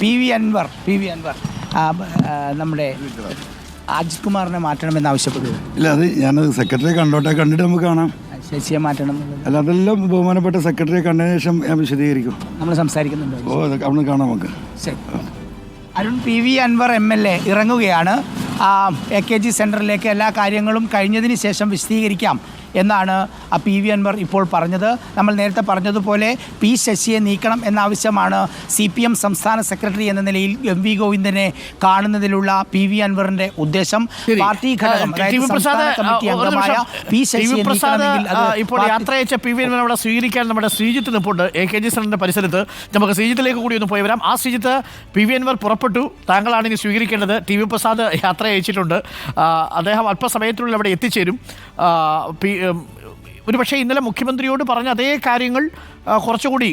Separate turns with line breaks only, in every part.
PV. Anwar നമ്മുടെ അജിത് കുമാറിനെ മാറ്റണമെന്ന് ആവശ്യപ്പെടുക.
ഇല്ല, അത് ഞാനത് സെക്രട്ടറിയെ കണ്ടിട്ട് നമുക്ക് കാണാം.
ശശിയെ മാറ്റണം.
അല്ല, അതെല്ലാം ബഹുമാനപ്പെട്ട സെക്രട്ടറിയെ കണ്ടതിന് ശേഷം ഞാൻ വിശദീകരിക്കും.
നമ്മൾ സംസാരിക്കുന്നുണ്ട്.
അവിടെ കാണാം നമുക്ക്.
ശരി. അരുൺ, പി.വി. അൻവർ MLA ഇറങ്ങുകയാണ്. AKG സെൻറ്ററിലേക്ക് എല്ലാ കാര്യങ്ങളും കഴിഞ്ഞതിന് ശേഷം വിശദീകരിക്കാം എന്നാണ് പി.വി. അൻവർ ഇപ്പോൾ പറഞ്ഞത്. നമ്മൾ നേരത്തെ പറഞ്ഞതുപോലെ പി ശശിയെ നീക്കണം എന്ന ആവശ്യമാണ് CPM സംസ്ഥാന സെക്രട്ടറി എന്ന നിലയിൽ MV ഗോവിന്ദനെ കാണുന്നതിലുള്ള പി.വി. അൻവറിന്റെ ഉദ്ദേശം. പാർട്ടി ഘടകം സംസ്ഥാന കമ്മിറ്റി അംഗമായ പി ശശിയെ
ഇപ്പോൾ യാത്രയച്ച പി.വി. അൻവർ അവിടെ സ്വീകരിക്കാൻ നമ്മുടെ ശ്രീജിത്ത് നിൽപ്പുണ്ട് AKG സെന്ററിന്റെ പരിസരത്ത്. നമുക്ക് ശ്രീജിത്തിലേക്ക് കൂടി ഒന്ന് പോയി വരാം. ശ്രീജിത്ത്, പി.വി. അൻവർ പുറപ്പെട്ടു, താങ്കളാണ് ഇനി സ്വീകരിക്കേണ്ടത്. TV പ്രസാദ് യാത്ര അയച്ചിട്ടുണ്ട്. അദ്ദേഹം അല്പസമയത്തിനുള്ളിൽ അവിടെ എത്തിച്ചേരും. ഒരുപക്ഷെ ഇന്നലെ മുഖ്യമന്ത്രിയോട് പറഞ്ഞ അതേ കാര്യങ്ങൾ കുറച്ചുകൂടി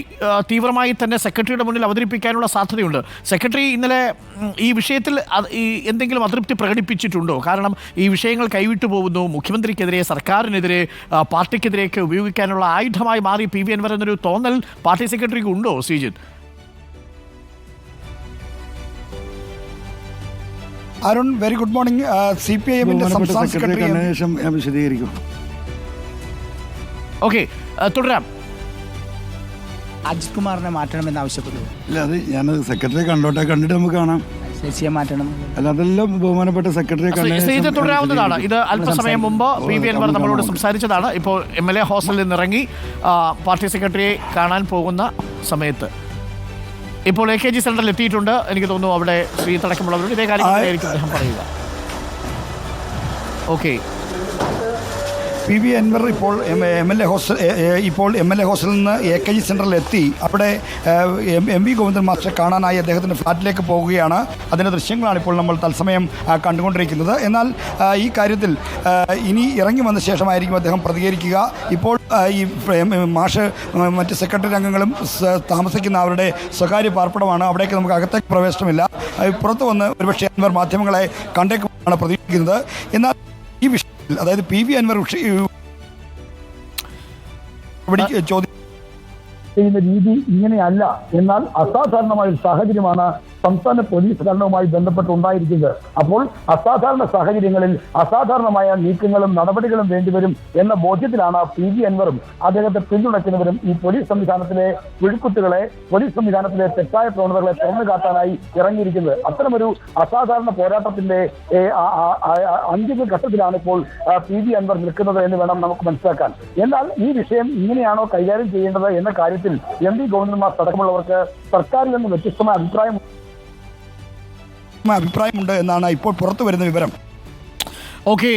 തീവ്രമായി തന്നെ സെക്രട്ടറിയുടെ മുന്നിൽ അവതരിപ്പിക്കാനുള്ള സാധ്യതയുണ്ട്. സെക്രട്ടറി ഇന്നലെ ഈ വിഷയത്തിൽ എന്തെങ്കിലും അതൃപ്തി പ്രകടിപ്പിച്ചിട്ടുണ്ടോ? കാരണം ഈ വിഷയങ്ങൾ കൈവിട്ടു പോകുന്നു, മുഖ്യമന്ത്രിക്കെതിരെ, സർക്കാരിനെതിരെ, പാർട്ടിക്കെതിരെയൊക്കെ ഉപയോഗിക്കാനുള്ള ആയുധമായി മാറി പി.വി. അൻവർ എന്നൊരു തോന്നൽ പാർട്ടി സെക്രട്ടറിക്ക് ഉണ്ടോ Sreejith?
Arun, very good morning. CPIMന്റെ സംസ്ഥാന സെക്രട്ടറി
കണ്ടതിന് ശേഷം ഞാൻ വിശദീകരിക്കും.
ഓക്കെ, തുടരാം.
അജിത് കുമാറിനെ മാറ്റണമെന്ന് ആവശ്യപ്പെടുക.
ഇല്ല, അത് ഞാനത് സെക്രട്ടറിയെ കണ്ടിട്ട് നമുക്ക് കാണാം.
ശശിയെ മാറ്റണം.
അല്ല, അതെല്ലാം ബഹുമാനപ്പെട്ട സെക്രട്ടറിയെ
തുടരാവുന്നതാണ്. ഇത് അല്പസമയം മുമ്പ് പി.വി. അൻവർ നമ്മളോട് സംസാരിച്ചതാണ്. ഇപ്പോൾ MLA ഹോസ്റ്റലിൽ നിന്നിറങ്ങി പാർട്ടി സെക്രട്ടറിയെ കാണാൻ പോകുന്ന സമയത്ത് ഇപ്പോൾ AKG സെന്ററിൽ എത്തിയിട്ടുണ്ട്. എനിക്ക് തോന്നുന്നു അവിടെ ശ്രീതടക്കമുള്ളവരോട് ഇതേ കാര്യങ്ങളായിരിക്കും അദ്ദേഹം പറയുക. Okay,
PV. അൻവർ ഇപ്പോൾ MLA ഹോസ്റ്റലിൽ നിന്ന് AKG സെൻറ്ററിൽ എത്തി. അവിടെ MV ഗോവിന്ദൻ മാസ്റ്ററെ കാണാനായി അദ്ദേഹത്തിൻ്റെ ഫ്ലാറ്റിലേക്ക് പോവുകയാണ്. അതിൻ്റെ ദൃശ്യങ്ങളാണ് ഇപ്പോൾ നമ്മൾ തത്സമയം കണ്ടുകൊണ്ടിരിക്കുന്നത്. എന്നാൽ ഈ കാര്യത്തിൽ ഇനി ഇറങ്ങി വന്ന ശേഷമായിരിക്കും അദ്ദേഹം പ്രതികരിക്കുക. ഇപ്പോൾ ഈ മാഷ് മറ്റ് സെക്രട്ടറി അംഗങ്ങളും താമസിക്കുന്ന അവരുടെ സ്വകാര്യ പാർപ്പിടമാണ്. അവിടേക്ക് നമുക്ക് അകത്തേക്ക് പ്രവേശനമില്ല. പുറത്തു വന്ന് ഒരുപക്ഷെ അൻവർ മാധ്യമങ്ങളെ കണ്ടേക്കുമെന്നാണ് പ്രതീക്ഷിക്കുന്നത്. എന്നാൽ ഈ വിഷയത്തിൽ, അതായത് പി.വി. അൻവർ ചോദ്യം ചെയ്യുന്ന രീതി ഇങ്ങനെയല്ല, എന്നാൽ അസാധാരണമായ ഒരു സാഹചര്യമാണ് സംസ്ഥാന പോലീസ് ഭരണവുമായി ബന്ധപ്പെട്ടുണ്ടായിരിക്കുന്നത്. അപ്പോൾ അസാധാരണ സാഹചര്യങ്ങളിൽ അസാധാരണമായ നീക്കങ്ങളും നടപടികളും വേണ്ടിവരും എന്ന ബോധ്യത്തിലാണ് പി.വി. അൻവറും അദ്ദേഹത്തെ പിന്തുണയ്ക്കുന്നവരും ഈ പോലീസ് സംവിധാനത്തിലെ പുഴുക്കുത്തുകളെ, പോലീസ് സംവിധാനത്തിലെ തെറ്റായ പ്രവണതകളെ തുറന്നു കാട്ടാനായി ഇറങ്ങിയിരിക്കുന്നത്. അത്തരമൊരു അസാധാരണ പോരാട്ടത്തിന്റെ അന്തിമ ഘട്ടത്തിലാണ് ഇപ്പോൾ പി.വി. അൻവർ നിൽക്കുന്നത് എന്ന് വേണം നമുക്ക് മനസ്സിലാക്കാൻ. എന്നാൽ ഈ വിഷയം ഇങ്ങനെയാണോ കൈകാര്യം ചെയ്യേണ്ടത് എന്ന കാര്യത്തിൽ MV ഗോവിന്ദൻ മാസ്റ്റർ അടക്കമുള്ളവർക്ക് സർക്കാരിൽ നിന്ന് വ്യത്യസ്തമായ അഭിപ്രായമുണ്ട് എന്നാണ് ഇപ്പോൾ പുറത്തു വരുന്ന വിവരം.
ഓക്കെ,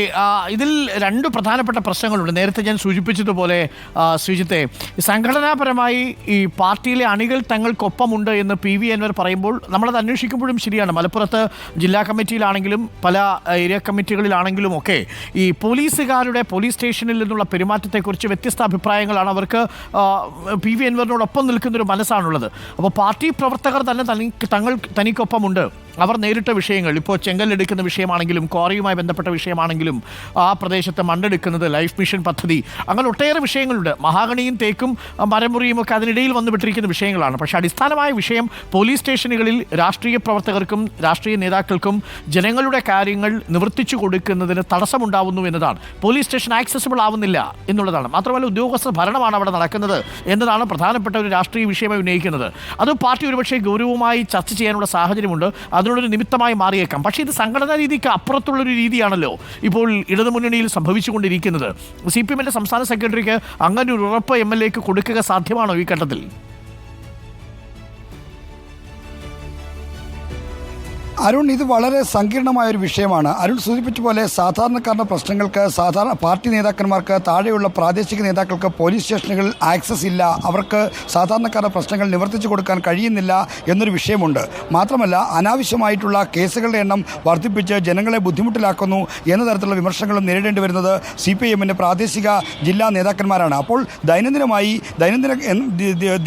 ഇതിൽ രണ്ട് പ്രധാനപ്പെട്ട പ്രശ്നങ്ങളുണ്ട്. നേരത്തെ ഞാൻ സൂചിപ്പിച്ചതുപോലെ ശ്രീജിത്തെ, സംഘടനാപരമായി ഈ പാർട്ടിയിലെ അണികൾ തങ്ങൾക്കൊപ്പമുണ്ട് എന്ന് പി.വി. അൻവർ പറയുമ്പോൾ നമ്മളത് അന്വേഷിക്കുമ്പോഴും ശരിയാണ്. മലപ്പുറത്ത് ജില്ലാ കമ്മിറ്റിയിലാണെങ്കിലും പല ഏരിയ കമ്മിറ്റികളിലാണെങ്കിലും ഒക്കെ ഈ പോലീസുകാരുടെ പോലീസ് സ്റ്റേഷനിൽ നിന്നുള്ള പെരുമാറ്റത്തെക്കുറിച്ച് വ്യത്യസ്ത അഭിപ്രായങ്ങളാണ്. അവർക്ക് പി.വി. അൻവറിനോടൊപ്പം നിൽക്കുന്നൊരു മനസ്സാണുള്ളത്. അപ്പോൾ പാർട്ടി പ്രവർത്തകർ തന്നെ തനിക്കൊപ്പമുണ്ട്. അവർ നേരിട്ട വിഷയങ്ങൾ, ഇപ്പോൾ ചെങ്കല്ലെടുക്കുന്ന വിഷയമാണെങ്കിലും ക്വാറിയുമായി ബന്ധപ്പെട്ട വിഷയമാണെങ്കിലും ആ പ്രദേശത്ത് മണ്ണെടുക്കുന്നത്, ലൈഫ് മിഷൻ പദ്ധതി, അങ്ങനെ ഒട്ടേറെ വിഷയങ്ങളുണ്ട്. മഹാഗണിയും തേക്കും മരമുറിയും ഒക്കെ അതിനിടയിൽ വന്നുപെട്ടിരിക്കുന്ന വിഷയങ്ങളാണ്. പക്ഷേ അടിസ്ഥാനമായ വിഷയം പോലീസ് സ്റ്റേഷനുകളിൽ രാഷ്ട്രീയ പ്രവർത്തകർക്കും രാഷ്ട്രീയ നേതാക്കൾക്കും ജനങ്ങളുടെ കാര്യങ്ങൾ നിവർത്തിച്ചു കൊടുക്കുന്നതിന് തടസ്സമുണ്ടാവുന്നു എന്നതാണ്. പോലീസ് സ്റ്റേഷൻ ആക്സസിബിൾ ആവുന്നില്ല എന്നുള്ളതാണ്. മാത്രമല്ല ഉദ്യോഗസ്ഥ ഭരണമാണ് അവിടെ നടക്കുന്നത് എന്നതാണ് പ്രധാനപ്പെട്ട ഒരു രാഷ്ട്രീയ വിഷയമായി ഉന്നയിക്കുന്നത്. അത് പാർട്ടി ഒരുപക്ഷെ ഗൗരവമായി ചർച്ച ചെയ്യാനുള്ള സാഹചര്യമുണ്ട്. അതിനൊരു നിമിത്തമായി മാറിയേക്കാം. പക്ഷേ ഇത് സംഘടനാ രീതിക്ക് അപ്പുറത്തുള്ളൊരു രീതിയാണല്ലോ ഇപ്പോൾ ഇടതുമുന്നണിയിൽ സംഭവിച്ചുകൊണ്ടിരിക്കുന്നത്. CPMന്റെ സംസ്ഥാന സെക്രട്ടറിക്ക് അങ്ങനെ ഒരു ഉറപ്പ് MLAക്ക് കൊടുക്കുക സാധ്യമാണോ ഈ ഘട്ടത്തിൽ?
അരുൺ, ഇത് വളരെ സങ്കീർണമായൊരു വിഷയമാണ്. അരുൺ സൂചിപ്പിച്ച പോലെ സാധാരണക്കാരുടെ പ്രശ്നങ്ങൾക്ക് പാർട്ടി നേതാക്കന്മാർക്ക് താഴെയുള്ള പ്രാദേശിക നേതാക്കൾക്ക് പോലീസ് സ്റ്റേഷനുകളിൽ ആക്സസ് ഇല്ല, അവർക്ക് സാധാരണക്കാരുടെ പ്രശ്നങ്ങൾ നിവർത്തിച്ചു കൊടുക്കാൻ കഴിയുന്നില്ല എന്നൊരു വിഷയമുണ്ട്. മാത്രമല്ല അനാവശ്യമായിട്ടുള്ള കേസുകളുടെ എണ്ണം വർദ്ധിപ്പിച്ച് ജനങ്ങളെ ബുദ്ധിമുട്ടിലാക്കുന്നു എന്ന തരത്തിലുള്ള വിമർശനങ്ങളും നേരിടേണ്ടി വരുന്നത് CPIMന്റെ പ്രാദേശിക ജില്ലാ നേതാക്കന്മാരാണ്. അപ്പോൾ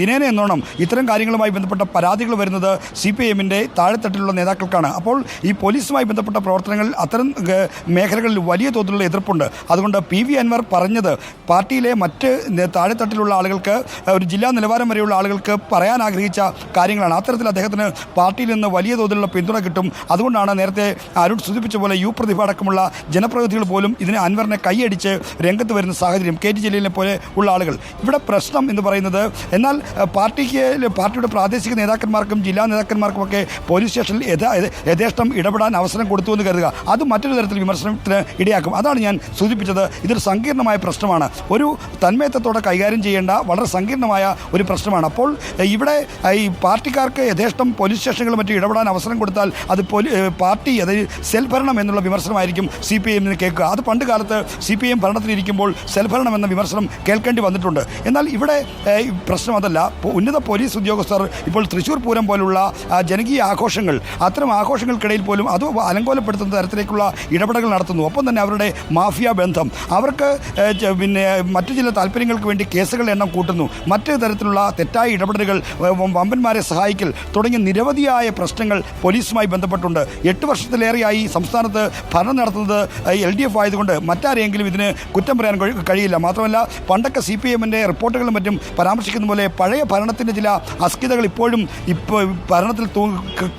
ദിനേന എന്നോണം ഇത്തരം കാര്യങ്ങളുമായി ബന്ധപ്പെട്ട പരാതികൾ വരുന്നത് CPIMന്റെ താഴെത്തട്ടിലുള്ള നേതാക്കൾക്കാണ്.
എന്നുള്ളതാണ്. അപ്പോൾ ഈ പോലീസുമായി ബന്ധപ്പെട്ട പ്രവർത്തനങ്ങൾ അത്തരം മേഖലകളിൽ വലിയ തോതിലുള്ള എതിർപ്പുണ്ട്. അതുകൊണ്ട് PV അൻവർ പറഞ്ഞത് പാർട്ടിയിലെ മറ്റ് താഴെത്തട്ടിലുള്ള ആളുകൾക്ക്, ഒരു ജില്ലാ നിലവാരം വരെയുള്ള ആളുകൾക്ക് പറയാൻ ആഗ്രഹിച്ച കാര്യങ്ങളാണ്. അത്തരത്തിൽ അദ്ദേഹത്തിന് പാർട്ടിയിൽ നിന്ന് വലിയ തോതിലുള്ള പിന്തുണ കിട്ടും. അതുകൊണ്ടാണ് നേരത്തെ അരുൺ സൂചിപ്പിച്ച പോലെ പ്രതിഭ അടക്കമുള്ള ജനപ്രതിനിധികൾ പോലും ഇതിനെ അൻവറിനെ കൈയടിച്ച് രംഗത്ത് വരുന്ന സാഹചര്യം, KT ജലീലിനെ പോലെ ഉള്ള ആളുകൾ. ഇവിടെ പ്രശ്നം എന്ന് പറയുന്നത്, എന്നാൽ പാർട്ടിയുടെ പ്രാദേശിക നേതാക്കന്മാർക്കും ജില്ലാ നേതാക്കന്മാർക്കുമൊക്കെ പോലീസ് സ്റ്റേഷനിൽ യഥേഷ്ടം ഇടപെടാൻ അവസരം കൊടുത്തു എന്ന് കരുതുക, അത് മറ്റൊരു തരത്തിൽ വിമർശനത്തിന് ഇടയാക്കും. അതാണ് ഞാൻ സൂചിപ്പിച്ചത്. ഇതൊരു സങ്കീർണമായ പ്രശ്നമാണ്, ഒരു തന്മയത്വത്തോടെ കൈകാര്യം ചെയ്യേണ്ട വളരെ സങ്കീർണമായ ഒരു പ്രശ്നമാണ്. അപ്പോൾ ഇവിടെ ഈ പാർട്ടിക്കാർക്ക് യഥേഷ്ടം പോലീസ് സ്റ്റേഷനുകൾ മറ്റും ഇടപെടാൻ അവസരം കൊടുത്താൽ അത് പാർട്ടി, അതായത് സെൽഭരണം എന്നുള്ള വിമർശനമായിരിക്കും CPIM കേൾക്കുക. അത് പണ്ട് കാലത്ത് CPIM ഭരണത്തിലിരിക്കുമ്പോൾ സെൽഭരണം എന്ന വിമർശനം കേൾക്കേണ്ടി വന്നിട്ടുണ്ട്. എന്നാൽ ഇവിടെ പ്രശ്നം അതല്ല. ഉന്നത പോലീസ് ഉദ്യോഗസ്ഥർ ഇപ്പോൾ തൃശ്ശൂർ പൂരം പോലുള്ള ജനകീയ ആഘോഷങ്ങൾ, അത്തരം ആഘോഷങ്ങൾക്കിടയിൽ പോലും അത് അലങ്കോലപ്പെടുത്തുന്ന തരത്തിലേക്കുള്ള ഇടപെടലുകൾ നടത്തുന്നു. ഒപ്പം തന്നെ അവരുടെ മാഫിയ ബന്ധം, അവർക്ക് പിന്നെ മറ്റു ചില താല്പര്യങ്ങൾക്ക് വേണ്ടി കേസുകളുടെ എണ്ണം കൂട്ടുന്നു, മറ്റു തരത്തിലുള്ള തെറ്റായ ഇടപെടലുകൾ, വമ്പന്മാരെ സഹായിക്കൽ തുടങ്ങിയ നിരവധിയായ പ്രശ്നങ്ങൾ പോലീസുമായി ബന്ധപ്പെട്ടുണ്ട്. 8 വർഷത്തിലേറെയായി സംസ്ഥാനത്ത് ഭരണം നടത്തുന്നത് LDF ആയതുകൊണ്ട് മറ്റാരെങ്കിലും ഇതിന് കുറ്റം പറയാൻ കഴിയില്ല. മാത്രമല്ല, പണ്ടൊക്കെ CPIMൻ്റെ റിപ്പോർട്ടുകളും മറ്റും പരാമർശിക്കുന്ന പോലെ പഴയ ഭരണത്തിൻ്റെ ചില അസ്കിതകൾ ഇപ്പോഴും ഭരണത്തിൽ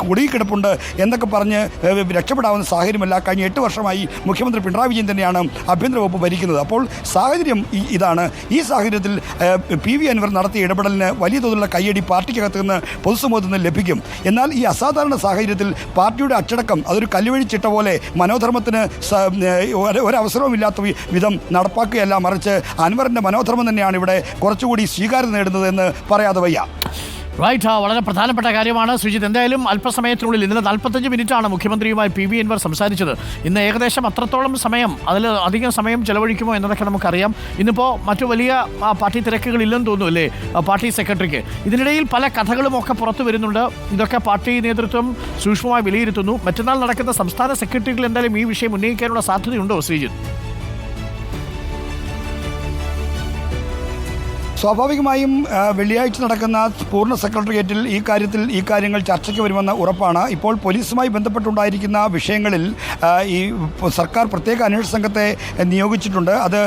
കുടുങ്ങിക്കിടപ്പുണ്ട് എന്നൊക്കെ പറഞ്ഞ് രക്ഷപ്പെടാവുന്ന സാഹചര്യമല്ല. കഴിഞ്ഞ 8 വർഷമായി മുഖ്യമന്ത്രി പിണറായി വിജയൻ തന്നെയാണ് ആഭ്യന്തര വകുപ്പ് ഭരിക്കുന്നത്. അപ്പോൾ സാഹചര്യം ഇതാണ്. ഈ സാഹചര്യത്തിൽ PV അൻവർ നടത്തിയ ഇടപെടലിന് വലിയ തോതിലുള്ള കയ്യടി പാർട്ടിക്കകത്ത് നിന്ന് പൊതുസമൂഹത്തിൽ നിന്ന് ലഭിക്കും. എന്നാൽ ഈ അസാധാരണ സാഹചര്യത്തിൽ പാർട്ടിയുടെ അച്ചടക്കം അതൊരു കല്ലുവഴിച്ചിട്ട പോലെ മനോധർമ്മത്തിന് ഒരവസരവുമില്ലാത്ത വിധം നടപ്പാക്കുകയല്ല, മറിച്ച് അൻവറിൻ്റെ മനോധർമ്മം തന്നെയാണ് ഇവിടെ കുറച്ചുകൂടി സ്വീകാര്യത നേടുന്നത് എന്ന് പറയാതെ വയ്യ.
റൈറ്റ്, വളരെ പ്രധാനപ്പെട്ട കാര്യമാണ് ശ്രീജിത്ത്. എന്തായാലും അല്പസമയത്തിനുള്ളിൽ, ഇന്നലെ 45 മിനിറ്റാണ് മുഖ്യമന്ത്രിയുമായി PV അൻവർ സംസാരിച്ചത്. ഇന്ന് ഏകദേശം അത്രത്തോളം സമയം, അതിൽ അധികം സമയം ചെലവഴിക്കുമോ എന്നതൊക്കെ നമുക്കറിയാം. ഇന്നിപ്പോൾ മറ്റു വലിയ പാർട്ടി തിരക്കുകളില്ലെന്ന് തോന്നുന്നു അല്ലേ പാർട്ടി സെക്രട്ടറിക്ക്. ഇതിനിടയിൽ പല കഥകളും ഒക്കെ പുറത്തു വരുന്നുണ്ട്. ഇതൊക്കെ പാർട്ടി നേതൃത്വം സൂക്ഷ്മമായി വിലയിരുത്തുന്നു. മറ്റന്നാൾ നടക്കുന്ന സംസ്ഥാന സെക്രട്ടറികൾ എന്തായാലും ഈ വിഷയം ഉന്നയിക്കാനുള്ള സാധ്യതയുണ്ടോ ശ്രീജിത്ത്?
സ്വാഭാവികമായും വെള്ളിയാഴ്ച നടക്കുന്ന പൂർണ്ണ സെക്രട്ടേറിയറ്റിൽ ഈ കാര്യങ്ങൾ ചർച്ചയ്ക്ക് വരുമെന്ന് ഉറപ്പാണ്. ഇപ്പോൾ പോലീസുമായി ബന്ധപ്പെട്ടുണ്ടായിരിക്കുന്ന വിഷയങ്ങളിൽ ഈ സർക്കാർ പ്രത്യേക അന്വേഷണ സംഘത്തെ നിയോഗിച്ചിട്ടുണ്ട്. അത്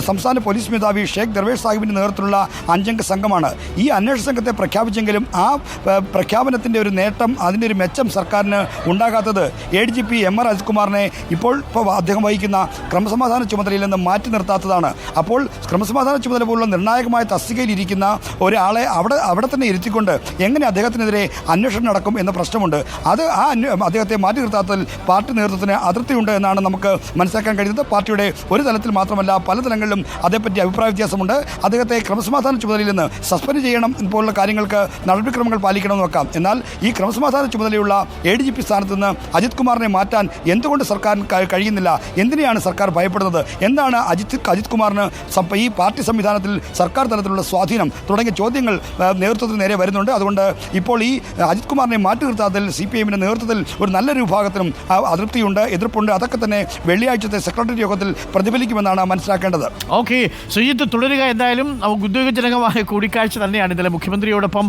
സംസ്ഥാന പോലീസ് മേധാവി ഷേഖ് ദർവേഷ് സാഹിബിൻ്റെ നേതൃത്വത്തിലുള്ള 5-അംഗ സംഘമാണ്. ഈ അന്വേഷണ സംഘത്തെ പ്രഖ്യാപിച്ചെങ്കിലും ആ പ്രഖ്യാപനത്തിൻ്റെ ഒരു നേട്ടം, അതിൻ്റെ ഒരു മെച്ചം സർക്കാരിന് ഉണ്ടാകാത്തത് ADGP MR അജിത് കുമാറിനെ ഇപ്പോൾ അദ്ദേഹം വഹിക്കുന്ന ക്രമസമാധാന ചുമതലയിൽ നിന്ന് മാറ്റി നിർത്താത്തതാണ്. അപ്പോൾ ക്രമസമാധാന ചുമതല പോലുള്ള നിർണായകമായ തസ്തികയിലിരിക്കുന്ന ഒരാളെ അവിടെ തന്നെ ഇരുത്തിക്കൊണ്ട് എങ്ങനെ അദ്ദേഹത്തിനെതിരെ അന്വേഷണം നടക്കും എന്ന പ്രശ്നമുണ്ട്. അത് അദ്ദേഹത്തെ മാറ്റി നിർത്താത്തതിൽ പാർട്ടി നേതൃത്വത്തിന് അതൃപ്തിയുണ്ട് എന്നാണ് നമുക്ക് മനസ്സിലാക്കാൻ കഴിയുന്നത്. പാർട്ടിയുടെ ഒരു തലത്തിൽ മാത്രമല്ല, പല തലങ്ങളിലും അതേപ്പറ്റി അഭിപ്രായ വ്യത്യാസമുണ്ട്. അദ്ദേഹത്തെ ക്രമസമാധാന ചുമതലയിൽ നിന്ന് സസ്പെൻഡ് ചെയ്യണം പോലുള്ള കാര്യങ്ങൾക്ക് നടപടിക്രമങ്ങൾ പാലിക്കണമെന്ന് വെക്കാം. എന്നാൽ ഈ ക്രമസമാധാന ചുമതലയുള്ള ADGP സ്ഥാനത്ത് നിന്ന് അജിത് കുമാറിനെ മാറ്റാൻ എന്തുകൊണ്ട് സർക്കാരിന് കഴിയുന്നില്ല? എന്തിനെയാണ് സർക്കാർ ഭയപ്പെടുന്നത്? എന്താണ് അജിത് കുമാറിന് ഈ പാർട്ടി സംവിധാനത്തിൽ സർക്കാർ തലത്തിലുള്ള സ്വാധീനം തുടങ്ങിയ ചോദ്യങ്ങൾ നേതൃത്വത്തിന് നേരെ വരുന്നുണ്ട്. അതുകൊണ്ട് ഇപ്പോൾ ഈ അജിത് കുമാറിനെ മാറ്റി നിർത്താത്തതിൽ CPIMൻ്റെ നേതൃത്വത്തിൽ ഒരു നല്ലൊരു വിഭാഗത്തിനും അതൃപ്തിയുണ്ട്, എതിർപ്പുണ്ട്. അതൊക്കെ തന്നെ വെള്ളിയാഴ്ചത്തെ സെക്രട്ടറി യോഗത്തിൽ പ്രതിഫലിക്കുമെന്നാണ് മനസ്സിലാക്കേണ്ടത്.
ഓക്കെ, ശ്രീജിത്ത് തുടരുക. എന്തായാലും ഉദ്യോഗജനകമായ കൂടിക്കാഴ്ച തന്നെയാണ് ഇന്നലെ മുഖ്യമന്ത്രിയോടൊപ്പം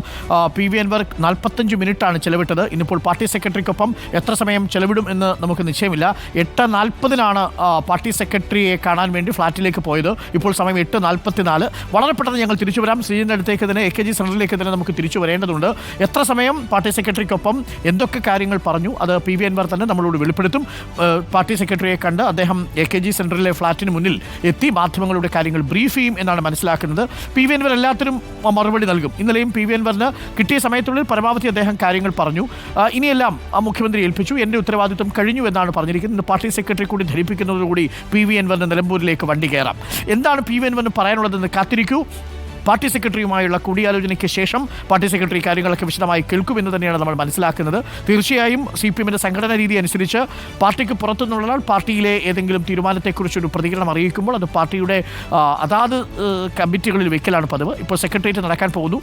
PV അൻവർ 45 മിനിറ്റാണ് ചെലവിട്ടത്. ഇന്നിപ്പോൾ പാർട്ടി സെക്രട്ടറിക്കൊപ്പം എത്ര സമയം ചെലവിടും എന്ന് നമുക്ക് നിശ്ചയമില്ല. 8:40 പാർട്ടി സെക്രട്ടറിയെ കാണാൻ വേണ്ടി ഫ്ളാറ്റിലേക്ക് പോയത്. ഇപ്പോൾ സമയം 8:44. വളരെ പെട്ടെന്ന് ഞങ്ങൾ തിരിച്ചു വരാം. ശ്രീജിൻ്റെ അടുത്തേക്ക് തന്നെ, AKG സെൻറ്ററിലേക്ക് തന്നെ നമുക്ക് തിരിച്ചു വരേണ്ടതുണ്ട്. എത്ര സമയം പാർട്ടി സെക്രട്ടറിക്കൊപ്പം എന്തൊക്കെ കാര്യങ്ങൾ പറഞ്ഞു അത് PV അൻവർ തന്നെ നമ്മളോട് വെളിപ്പെടുത്തും. പാർട്ടി സെക്രട്ടറിയെ കണ്ട് അദ്ദേഹം AKG സെൻറ്ററിലെ ഫ്ളാറ്റിന് മുന്നിൽ എത്തി മാധ്യമങ്ങളുടെ കാര്യങ്ങൾ ബ്രീഫ് ചെയ്യും എന്നാണ് മനസ്സിലാക്കുന്നത്. PV അൻവർ എല്ലാത്തിനും മറുപടി നൽകും. ഇന്നലെയും PV അൻവറിന് കിട്ടിയ സമയത്തുള്ളിൽ പരമാവധി അദ്ദേഹം കാര്യങ്ങൾ പറഞ്ഞു. ഇനിയെല്ലാം മുഖ്യമന്ത്രി ഏൽപ്പിച്ചു, എൻ്റെ ഉത്തരവാദിത്വം കഴിഞ്ഞു എന്നാണ് പറഞ്ഞിരിക്കുന്നത്. പാർട്ടി സെക്രട്ടറി കൂടി ധരിപ്പിക്കുന്നതോടുകൂടി PV അൻവറിന് നിലമ്പൂരിലേക്ക് വണ്ടി കയറാം. എന്താണ് PV അൻവറിന് പറയാനുള്ളതെന്ന് കാത്തിരിക്കൂ. പാർട്ടി സെക്രട്ടറിയുമായുള്ള കൂടിയാലോചനയ്ക്ക് ശേഷം പാർട്ടി സെക്രട്ടറി കാര്യങ്ങളൊക്കെ വിശദമായി കേൾക്കുമെന്ന് തന്നെയാണ് നമ്മൾ മനസ്സിലാക്കുന്നത്. തീർച്ചയായും CPIMൻ്റെ സംഘടനാ രീതി അനുസരിച്ച് പാർട്ടിക്ക് പുറത്തുനിന്നുള്ള പാർട്ടിയിലെ ഏതെങ്കിലും തീരുമാനത്തെക്കുറിച്ചൊരു പ്രതികരണം അറിയിക്കുമ്പോൾ അത് പാർട്ടിയുടെ അതാത് കമ്മിറ്റികളിൽ വെക്കലാണ് പതിവ്. ഇപ്പോൾ സെക്രട്ടേറിയറ്റ് നടക്കാൻ പോകുന്നു.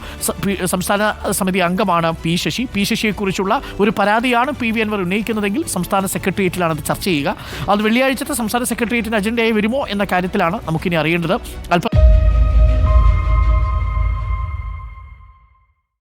സംസ്ഥാന സമിതി അംഗമാണ് P. ശശി. P. ശശിയെക്കുറിച്ചുള്ള ഒരു പരാതിയാണ് PV അൻവർ ഉന്നയിക്കുന്നതെങ്കിൽ സംസ്ഥാന സെക്രട്ടേറിയറ്റിലാണ് അത് ചർച്ച ചെയ്യുക. അത് വെള്ളിയാഴ്ചത്തെ സംസ്ഥാന സെക്രട്ടേറിയറ്റിൻ്റെ അജണ്ടയായി വരുമോ എന്ന കാര്യത്തിലാണ് നമുക്കിനി അറിയേണ്ടത്.